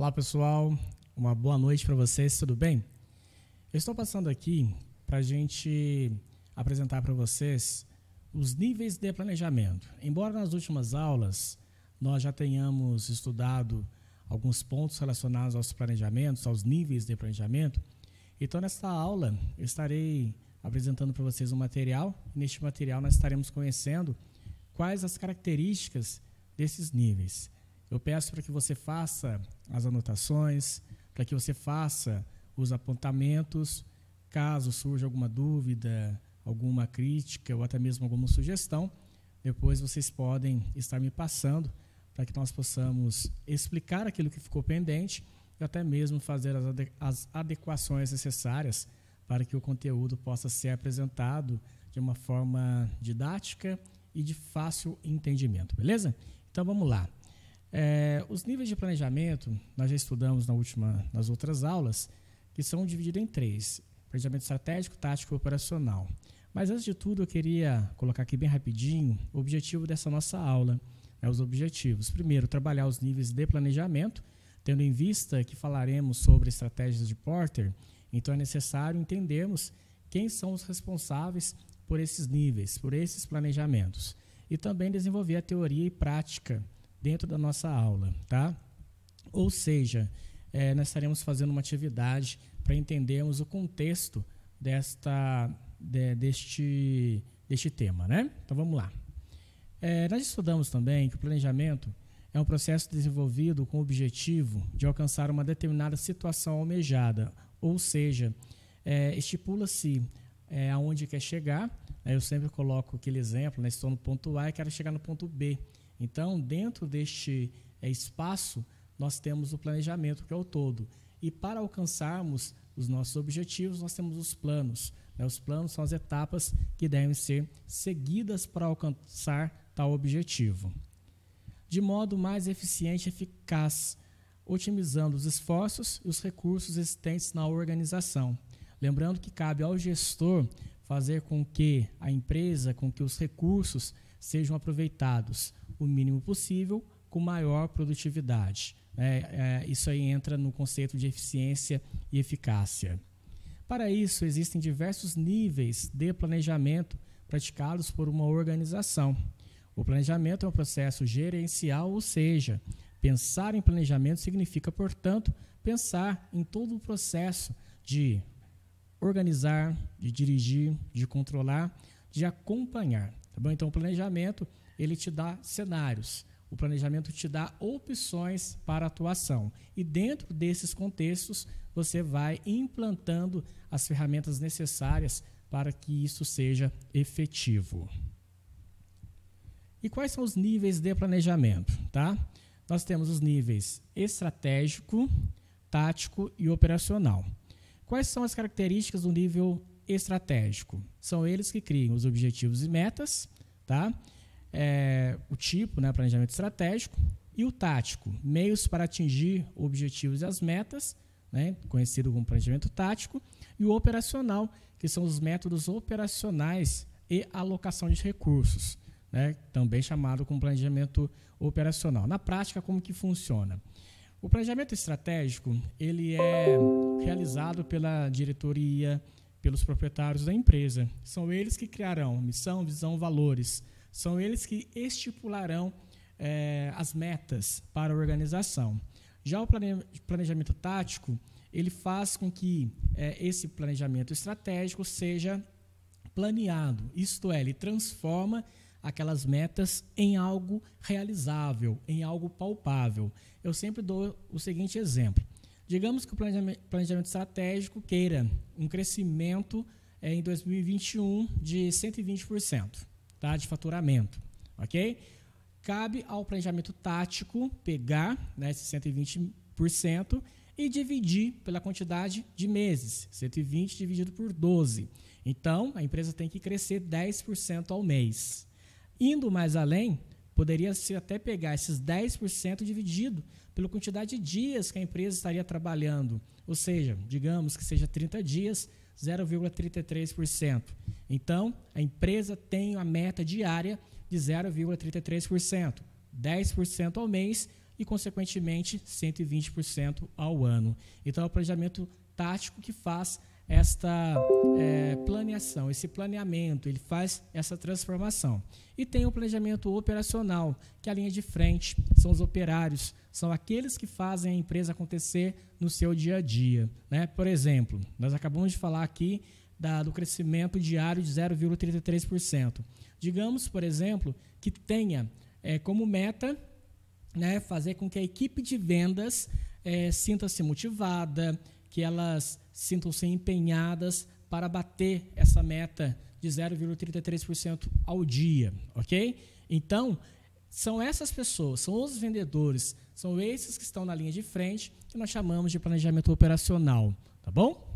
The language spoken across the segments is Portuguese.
Olá pessoal, uma boa noite para vocês, tudo bem? Eu estou passando aqui para a gente apresentar para vocês os níveis de planejamento. Embora nas últimas aulas nós já tenhamos estudado alguns pontos relacionados aos planejamentos, aos níveis de planejamento, então nesta aula eu estarei apresentando para vocês um material e neste material nós estaremos conhecendo quais as características desses níveis. Eu peço para que você faça as anotações, para que você faça os apontamentos, caso surja alguma dúvida, alguma crítica ou até mesmo alguma sugestão, depois vocês podem estar me passando para que nós possamos explicar aquilo que ficou pendente e até mesmo fazer as adequações necessárias para que o conteúdo possa ser apresentado de uma forma didática e de fácil entendimento, beleza? Então vamos lá. Os níveis de planejamento, nós já estudamos nas outras aulas, que são divididos em 3, planejamento estratégico, tático e operacional. Mas antes de tudo, eu queria colocar aqui bem rapidinho o objetivo dessa nossa aula, os objetivos. Primeiro, trabalhar os níveis de planejamento, tendo em vista que falaremos sobre estratégias de Porter, então é necessário entendermos quem são os responsáveis por esses níveis, por esses planejamentos. E também desenvolver a teoria e prática dentro da nossa aula, tá? Ou seja, nós estaremos fazendo uma atividade para entendermos o contexto deste tema, né? Então vamos lá. Nós estudamos também que o planejamento é um processo desenvolvido com o objetivo de alcançar uma determinada situação almejada, ou seja, estipula-se aonde quer chegar. Eu sempre coloco aquele exemplo, estou no ponto A e quero chegar no ponto B. Então, dentro deste espaço, nós temos o planejamento, que é o todo. E para alcançarmos os nossos objetivos, nós temos os planos. Os planos são as etapas que devem ser seguidas para alcançar tal objetivo. De modo mais eficiente e eficaz, otimizando os esforços e os recursos existentes na organização. Lembrando que cabe ao gestor fazer com que a empresa, com que os recursos sejam aproveitados o mínimo possível, com maior produtividade. Isso aí entra no conceito de eficiência e eficácia. Para isso, existem diversos níveis de planejamento praticados por uma organização. O planejamento é um processo gerencial, ou seja, pensar em planejamento significa, portanto, pensar em todo o processo de organizar, de dirigir, de controlar, de acompanhar. Tá bom? Então, o planejamento ele te dá cenários, o planejamento te dá opções para atuação. E dentro desses contextos, você vai implantando as ferramentas necessárias para que isso seja efetivo. E quais são os níveis de planejamento? Tá? Nós temos os níveis estratégico, tático e operacional. Quais são as características do nível estratégico? São eles que criam os objetivos e metas, tá? O tipo, planejamento estratégico, e o tático, meios para atingir objetivos e as metas, conhecido como planejamento tático, e o operacional, que são os métodos operacionais e alocação de recursos, também chamado como planejamento operacional. Na prática, como que funciona? O planejamento estratégico ele é realizado pela diretoria, pelos proprietários da empresa. São eles que criarão missão, visão, valores. São eles que estipularão as metas para a organização. Já o planejamento tático, ele faz com que esse planejamento estratégico seja planeado, isto é, ele transforma aquelas metas em algo realizável, em algo palpável. Eu sempre dou o seguinte exemplo. Digamos que o planejamento estratégico queira um crescimento em 2021 de 120%. Tá, de faturamento, ok? Cabe ao planejamento tático pegar esse 120% e dividir pela quantidade de meses, 120 dividido por 12. Então, a empresa tem que crescer 10% ao mês. Indo mais além, poderia-se até pegar esses 10% dividido pela quantidade de dias que a empresa estaria trabalhando, ou seja, digamos que seja 30 dias, 0,33%. Então, a empresa tem a meta diária de 0,33%, 10% ao mês e, consequentemente, 120% ao ano. Então, é o planejamento tático que faz esta planeação, esse planeamento, ele faz essa transformação. E tem o planejamento operacional, que é a linha de frente, são os operários, são aqueles que fazem a empresa acontecer no seu dia a dia, né? Por exemplo, nós acabamos de falar aqui do crescimento diário de 0,33%. Digamos, por exemplo, que tenha como meta, né, fazer com que a equipe de vendas sinta-se motivada, que elas sintam-se empenhadas para bater essa meta de 0,33% ao dia, ok? Então, são essas pessoas, são os vendedores, são esses que estão na linha de frente, que nós chamamos de planejamento operacional, tá bom?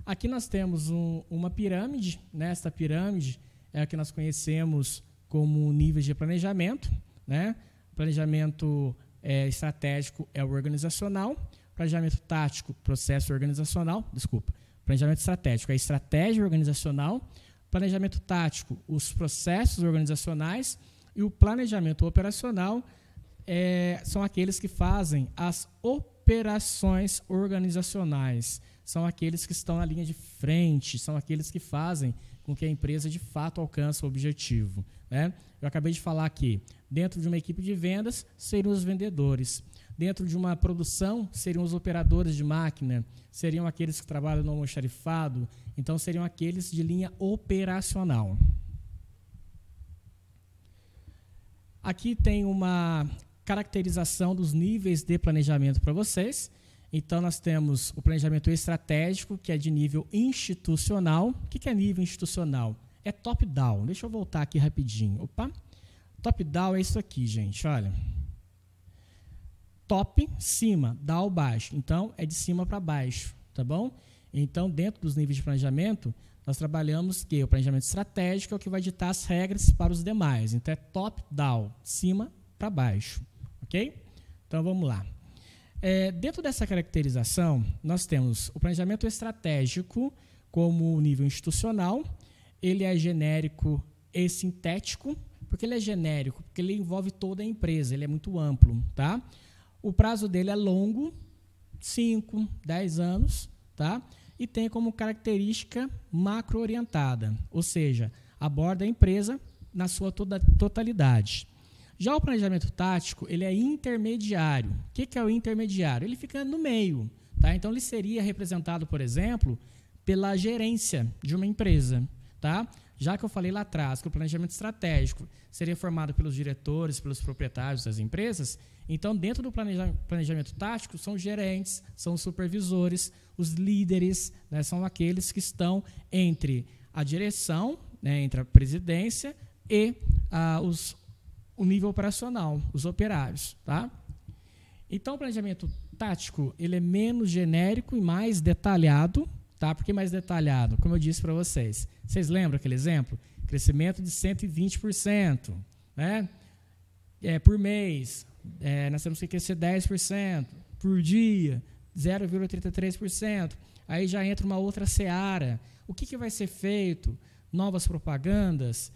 Aqui nós temos uma pirâmide, né? Esta pirâmide é a que nós conhecemos como níveis de planejamento, né? Planejamento estratégico é o organizacional, planejamento tático, processo organizacional, planejamento estratégico é a estratégia organizacional, planejamento tático, os processos organizacionais, e o planejamento operacional são aqueles que fazem as operações organizacionais, são aqueles que estão na linha de frente, são aqueles que fazem com que a empresa de fato alcance o objetivo, né? Eu acabei de falar aqui, dentro de uma equipe de vendas, seriam os vendedores. Dentro de uma produção, seriam os operadores de máquina, seriam aqueles que trabalham no almoxarifado, então seriam aqueles de linha operacional. Aqui tem uma caracterização dos níveis de planejamento para vocês. Então, nós temos o planejamento estratégico, que é de nível institucional. O que é nível institucional? É top-down. Deixa eu voltar aqui rapidinho. Opa! Top-down é isso aqui, gente. Olha. Top, cima, down, baixo. Então, é de cima para baixo, tá bom? Então, dentro dos níveis de planejamento, nós trabalhamos que o planejamento estratégico é o que vai ditar as regras para os demais. Então, é top-down, cima para baixo, ok? Então, vamos lá. Dentro dessa caracterização, nós temos o planejamento estratégico como nível institucional. Ele é genérico e sintético. Por que ele é genérico? Porque ele envolve toda a empresa, ele é muito amplo, tá? O prazo dele é longo, 5, 10 anos, tá? E tem como característica macro-orientada, ou seja, aborda a empresa na sua totalidade. Já o planejamento tático, ele é intermediário. O que é o intermediário? Ele fica no meio, tá? Então, ele seria representado, por exemplo, pela gerência de uma empresa, tá? Já que eu falei lá atrás que o planejamento estratégico seria formado pelos diretores, pelos proprietários das empresas, então, dentro do planejamento tático, são gerentes, são os supervisores, os líderes, né, são aqueles que estão entre a direção, né, entre a presidência e o nível operacional, os operários, tá? Então, o planejamento tático, ele é menos genérico e mais detalhado, tá? Por que mais detalhado? Como eu disse para vocês. Vocês lembram aquele exemplo? Crescimento de 120%, né? Por mês, nós temos que crescer 10%, por dia, 0,33%. Aí já entra uma outra seara. O que vai ser feito? Novas propagandas,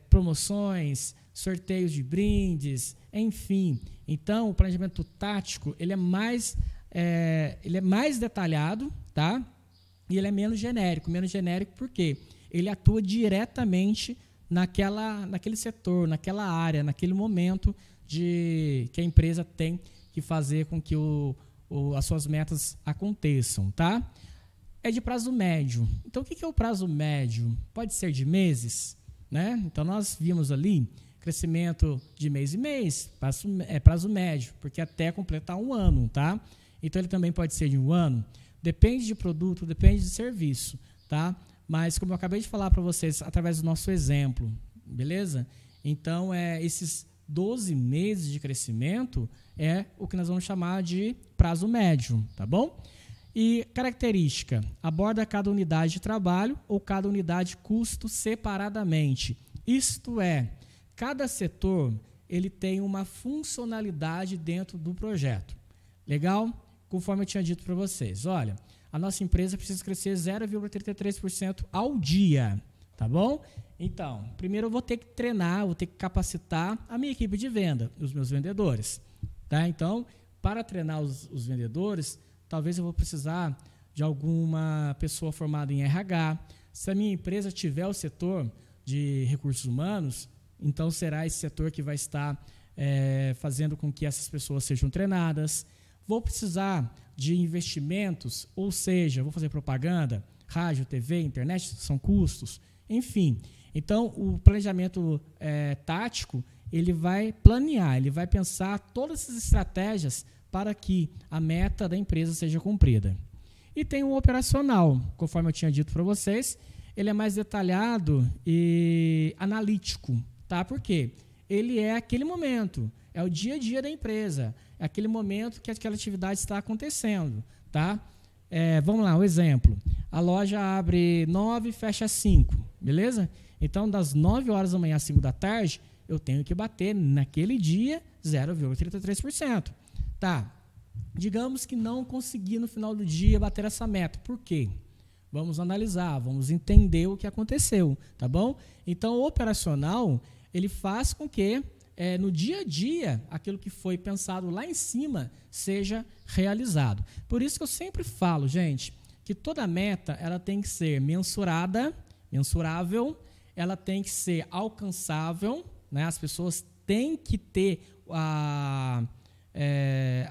promoções, sorteios de brindes, enfim. Então, o planejamento tático, ele é mais detalhado, tá? E ele é menos genérico. Menos genérico por quê? Ele atua diretamente naquele setor, naquela área, naquele momento que a empresa tem que fazer com que as suas metas aconteçam, tá? É de prazo médio. Então, o que é o prazo médio? Pode ser de meses, né? Então, nós vimos ali crescimento de mês em mês, prazo médio, porque até completar um ano, tá? Então, ele também pode ser de um ano. Depende de produto, depende de serviço, tá? Mas, como eu acabei de falar para vocês, através do nosso exemplo, beleza? Então, esses 12 meses de crescimento é o que nós vamos chamar de prazo médio, tá bom? E característica, aborda cada unidade de trabalho ou cada unidade de custo separadamente. Isto é, cada setor ele tem uma funcionalidade dentro do projeto. Legal? Conforme eu tinha dito para vocês, olha, a nossa empresa precisa crescer 0,33% ao dia, tá bom? Então, primeiro eu vou ter que treinar, vou ter que capacitar a minha equipe de venda, os meus vendedores, tá? Então, para treinar os vendedores, talvez eu vou precisar de alguma pessoa formada em RH. Se a minha empresa tiver o setor de recursos humanos, então será esse setor que vai estar fazendo com que essas pessoas sejam treinadas. Vou precisar de investimentos, ou seja, vou fazer propaganda, rádio, TV, internet, são custos, enfim. Então, o planejamento tático, ele vai planear, ele vai pensar todas essas estratégias para que a meta da empresa seja cumprida. E tem o operacional, conforme eu tinha dito para vocês, ele é mais detalhado e analítico, tá? Por quê? Ele é aquele momento, é o dia a dia da empresa, é aquele momento que aquela atividade está acontecendo, tá? Vamos lá, um exemplo. A loja abre 9 e fecha 5, beleza? Então, das 9 horas da manhã às 5 da tarde, eu tenho que bater naquele dia 0,33%. Tá, digamos que não consegui no final do dia bater essa meta. Por quê? Vamos analisar, vamos entender o que aconteceu, tá bom? Então, o operacional, ele faz com que no dia a dia, aquilo que foi pensado lá em cima seja realizado. Por isso que eu sempre falo, gente, que toda meta ela tem que ser mensurável, ela tem que ser alcançável, né? As pessoas têm que ter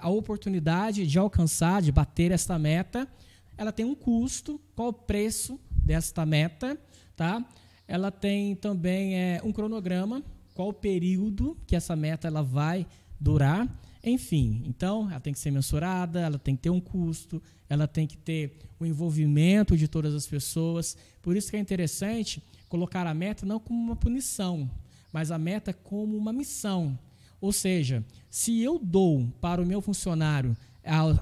a oportunidade de alcançar, de bater esta meta. Ela tem um custo, qual o preço desta meta, tá? Ela tem também um cronograma, qual o período que essa meta ela vai durar, enfim. Então, ela tem que ser mensurada, ela tem que ter um custo, ela tem que ter o envolvimento de todas as pessoas. Por isso que é interessante colocar a meta não como uma punição, mas a meta como uma missão. Ou seja, se eu dou para o meu funcionário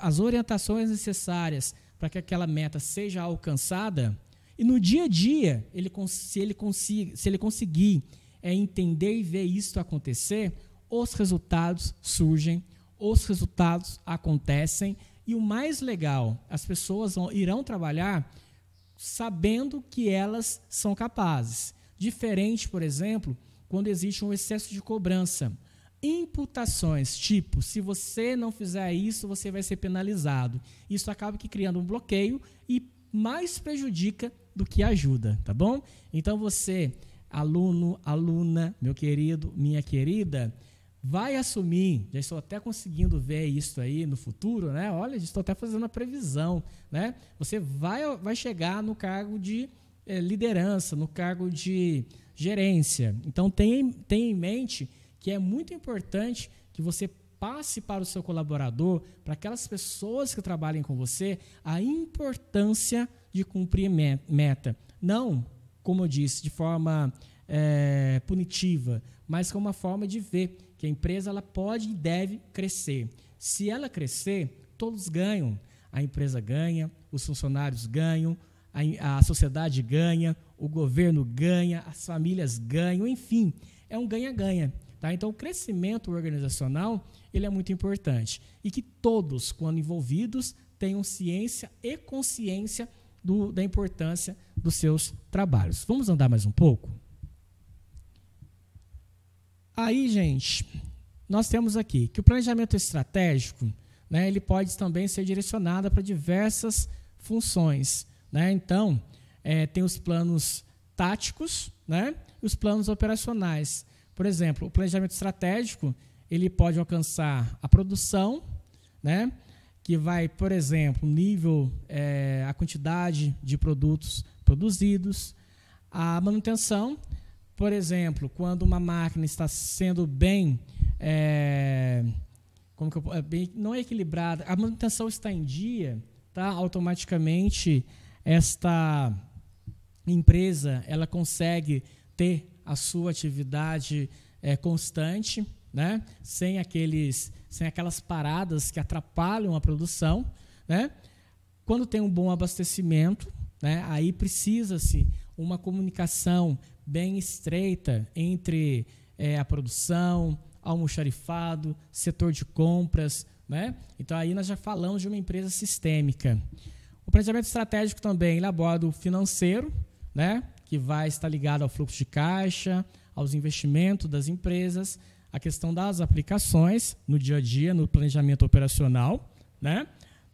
as orientações necessárias para que aquela meta seja alcançada, e no dia a dia, se ele conseguir entender e ver isso acontecer, os resultados surgem, os resultados acontecem, e o mais legal, as pessoas irão trabalhar sabendo que elas são capazes. Diferente, por exemplo, quando existe um excesso de cobrança. Imputações, tipo, se você não fizer isso, você vai ser penalizado. Isso acaba criando um bloqueio e mais prejudica do que ajuda, tá bom? Então você, aluno, aluna, meu querido, minha querida, vai assumir, já estou até conseguindo ver isso aí no futuro, né? Olha, estou até fazendo a previsão, né? Você vai chegar no cargo de liderança, no cargo de gerência. Então, tenha em mente que é muito importante que você passe para o seu colaborador, para aquelas pessoas que trabalhem com você, a importância de cumprir meta. Não, como eu disse, de forma punitiva, mas como uma forma de ver que a empresa ela pode e deve crescer. Se ela crescer, todos ganham. A empresa ganha, os funcionários ganham, a sociedade ganha, o governo ganha, as famílias ganham, enfim, é um ganha-ganha. Tá? Então, o crescimento organizacional ele é muito importante e que todos, quando envolvidos, tenham ciência e consciência da importância dos seus trabalhos. Vamos andar mais um pouco? Aí, gente, nós temos aqui que o planejamento estratégico, né, ele pode também ser direcionado para diversas funções, né? Então, tem os planos táticos, né, e os planos operacionais. Por exemplo, o planejamento estratégico, ele pode alcançar a produção, né, que vai, por exemplo, nível, a quantidade de produtos produzidos, a manutenção, por exemplo, quando uma máquina está sendo bem, não é equilibrada, a manutenção está em dia, tá? Automaticamente esta empresa ela consegue ter a sua atividade constante, né? Sem aquelas paradas que atrapalham a produção, né? Quando tem um bom abastecimento, né? Aí precisa-se uma comunicação bem estreita entre a produção, almoxarifado, setor de compras, né? Então aí nós já falamos de uma empresa sistêmica. O planejamento estratégico também ele aborda o financeiro, né? que vai estar ligado ao fluxo de caixa, aos investimentos das empresas, a questão das aplicações no dia a dia, no planejamento operacional, né?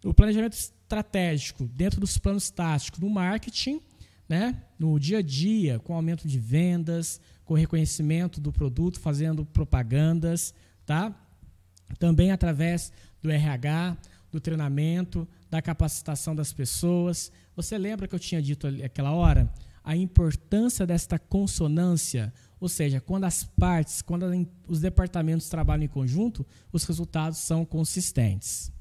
O planejamento estratégico dentro dos planos táticos no marketing, né? No dia a dia, com aumento de vendas, com reconhecimento do produto, fazendo propagandas, tá? Também através do RH, do treinamento, da capacitação das pessoas. Você lembra que eu tinha dito aquela hora a importância desta consonância? Ou seja, quando as partes, quando os departamentos trabalham em conjunto, os resultados são consistentes.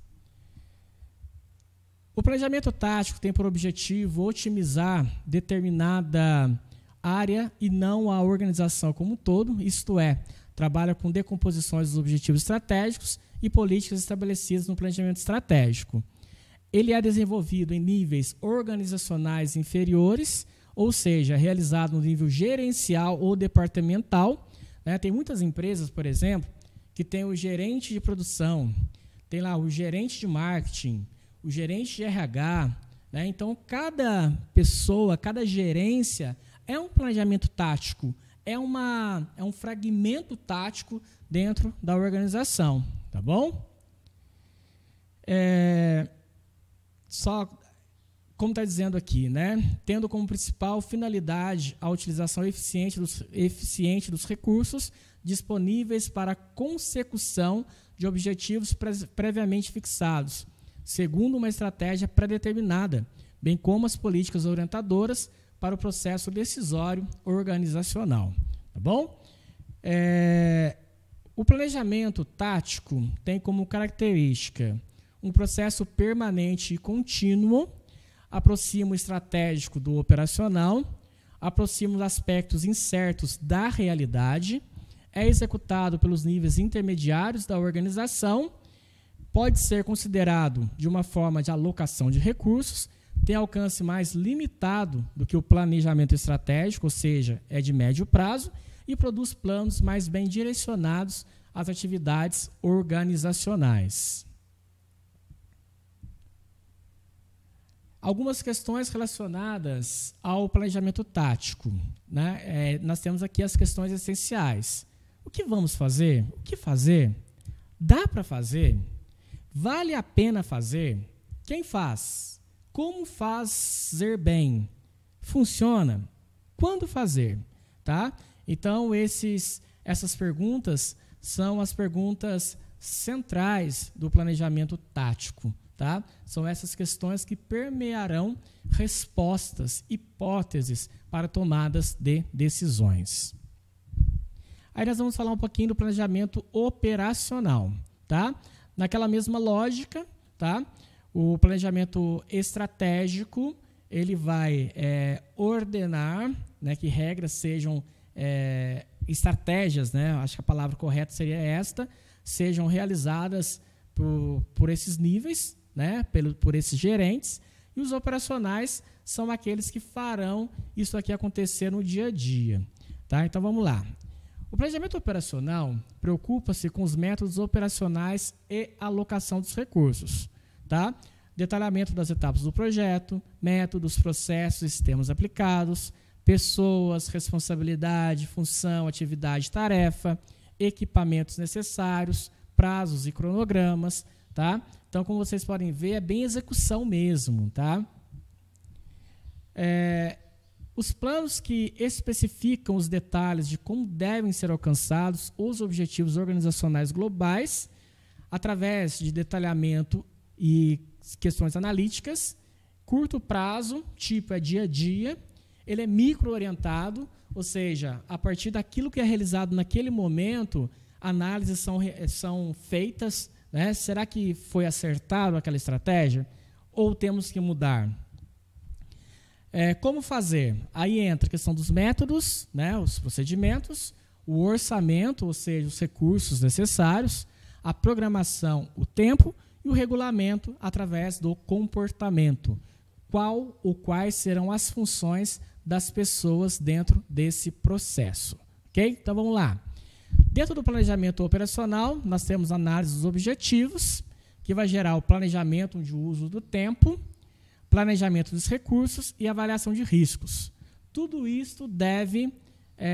O planejamento tático tem por objetivo otimizar determinada área e não a organização como um todo, isto é, trabalha com decomposições dos objetivos estratégicos e políticas estabelecidas no planejamento estratégico. Ele é desenvolvido em níveis organizacionais inferiores, ou seja, realizado no nível gerencial ou departamental, né? Tem muitas empresas, por exemplo, que tem o gerente de produção, tem lá o gerente de marketing, o gerente de RH, né? Então, cada pessoa, cada gerência é um planejamento tático, é um fragmento tático dentro da organização, tá bom? Só como está dizendo aqui, né? Tendo como principal finalidade a utilização eficiente dos recursos disponíveis para a consecução de objetivos previamente fixados, segundo uma estratégia pré-determinada, bem como as políticas orientadoras para o processo decisório organizacional. Tá bom? O planejamento tático tem como característica um processo permanente e contínuo, aproxima o estratégico do operacional, aproxima os aspectos incertos da realidade, é executado pelos níveis intermediários da organização, pode ser considerado de uma forma de alocação de recursos, tem alcance mais limitado do que o planejamento estratégico, ou seja, é de médio prazo, e produz planos mais bem direcionados às atividades organizacionais. Algumas questões relacionadas ao planejamento tático, né? Nós temos aqui as questões essenciais. O que vamos fazer? O que fazer? Dá para fazer? Vale a pena fazer? Quem faz? Como fazer bem? Funciona? Quando fazer? Tá? Então, essas perguntas são as perguntas centrais do planejamento tático. Tá? São essas questões que permearão respostas, hipóteses para tomadas de decisões. Aí nós vamos falar um pouquinho do planejamento operacional. Tá? Naquela mesma lógica, tá? O planejamento estratégico ele vai ordenar, né, que regras sejam estratégias, né? Acho que a palavra correta seria esta, sejam realizadas por esses níveis, né, por esses gerentes, e os operacionais são aqueles que farão isso aqui acontecer no dia a dia. Tá? Então, vamos lá. O planejamento operacional preocupa-se com os métodos operacionais e alocação dos recursos. Tá? Detalhamento das etapas do projeto, métodos, processos e sistemas aplicados, pessoas, responsabilidade, função, atividade, tarefa, equipamentos necessários, prazos e cronogramas. Tá? Então, como vocês podem ver, é bem execução mesmo. Tá? Os planos que especificam os detalhes de como devem ser alcançados os objetivos organizacionais globais, através de detalhamento e questões analíticas, curto prazo, tipo dia a dia, ele é micro-orientado, ou seja, a partir daquilo que é realizado naquele momento, análises são feitas, né? Será que foi acertado aquela estratégia? Ou temos que mudar? Como fazer? Aí entra a questão dos métodos, né? Os procedimentos, o orçamento, ou seja, os recursos necessários, a programação, o tempo e o regulamento através do comportamento. Qual ou quais serão as funções das pessoas dentro desse processo? Ok? Então vamos lá. Dentro do planejamento operacional, nós temos a análise dos objetivos, que vai gerar o planejamento de uso do tempo, planejamento dos recursos e avaliação de riscos. Tudo isso deve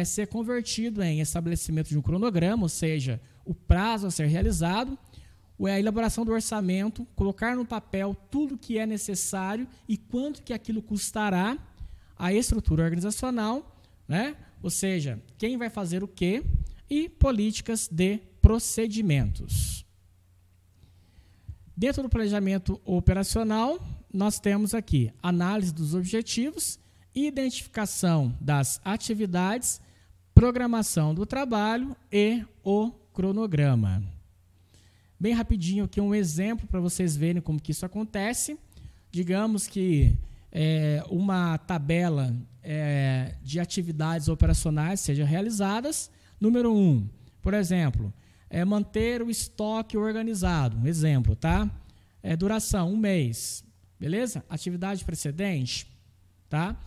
ser convertido em estabelecimento de um cronograma, ou seja, o prazo a ser realizado, a elaboração do orçamento, colocar no papel tudo que é necessário e quanto que aquilo custará, a estrutura organizacional, né? Ou seja, quem vai fazer o quê, e políticas de procedimentos. Dentro do planejamento operacional, nós temos aqui análise dos objetivos, identificação das atividades, programação do trabalho e o cronograma. Bem rapidinho aqui um exemplo para vocês verem como que isso acontece. Digamos que uma tabela de atividades operacionais sejam realizadas. Número 1, por exemplo, manter o estoque organizado. Um exemplo, tá? Duração, 1 mês. Beleza? Atividade precedente, tá?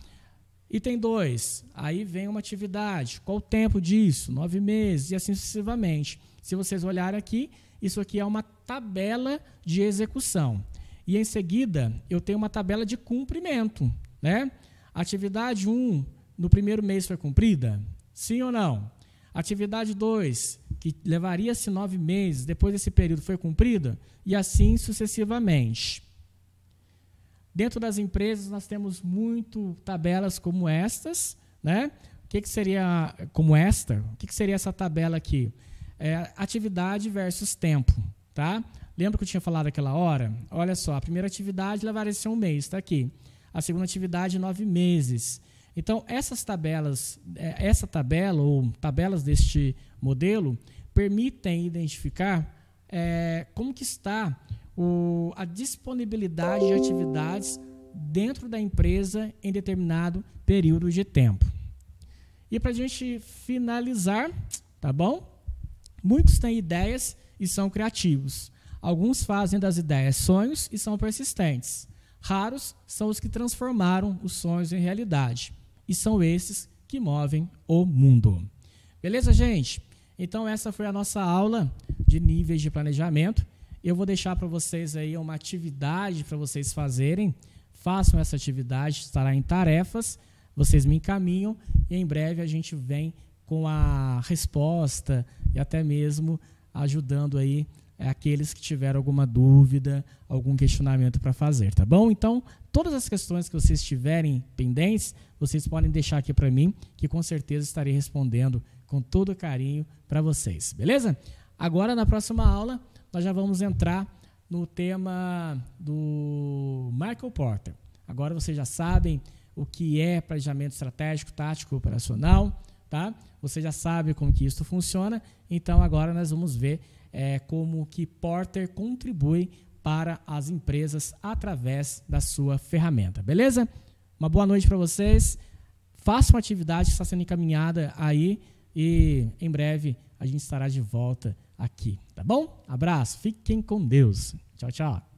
Item 2, aí vem uma atividade. Qual o tempo disso? 9 meses e assim sucessivamente. Se vocês olharem aqui, isso aqui é uma tabela de execução. E em seguida, eu tenho uma tabela de cumprimento, né? Atividade 1, no primeiro mês foi cumprida? Sim ou não? Atividade 2, que levaria-se 9 meses, depois desse período foi cumprida? E assim sucessivamente. Dentro das empresas, nós temos muito tabelas como estas, né? O que seria como esta? O que seria essa tabela aqui? Atividade versus tempo, tá? Lembra que eu tinha falado aquela hora? Olha só, a primeira atividade levaria-se 1 mês, está aqui. A segunda atividade, 9 meses. Então, essas tabelas, essa tabela ou tabelas deste modelo permitem identificar como que está a disponibilidade de atividades dentro da empresa em determinado período de tempo. E para a gente finalizar, tá bom? Muitos têm ideias e são criativos. Alguns fazem das ideias sonhos e são persistentes. Raros são os que transformaram os sonhos em realidade. E são esses que movem o mundo. Beleza, gente? Então, essa foi a nossa aula de níveis de planejamento. Eu vou deixar para vocês aí uma atividade para vocês fazerem. Façam essa atividade, estará em tarefas. Vocês me encaminham e em breve a gente vem com a resposta e até mesmo ajudando aí aqueles que tiveram alguma dúvida, algum questionamento para fazer, tá bom? Então, todas as questões que vocês tiverem pendentes, vocês podem deixar aqui para mim, que com certeza estarei respondendo com todo carinho para vocês, beleza? Agora, na próxima aula, nós já vamos entrar no tema do Michael Porter. Agora vocês já sabem o que é planejamento estratégico, tático, operacional, tá? Você já sabe como que isso funciona, então agora nós vamos ver como que Porter contribui para as empresas através da sua ferramenta, beleza? Uma boa noite para vocês, façam uma atividade que está sendo encaminhada aí e em breve a gente estará de volta aqui, tá bom? Abraço, fiquem com Deus. Tchau, tchau.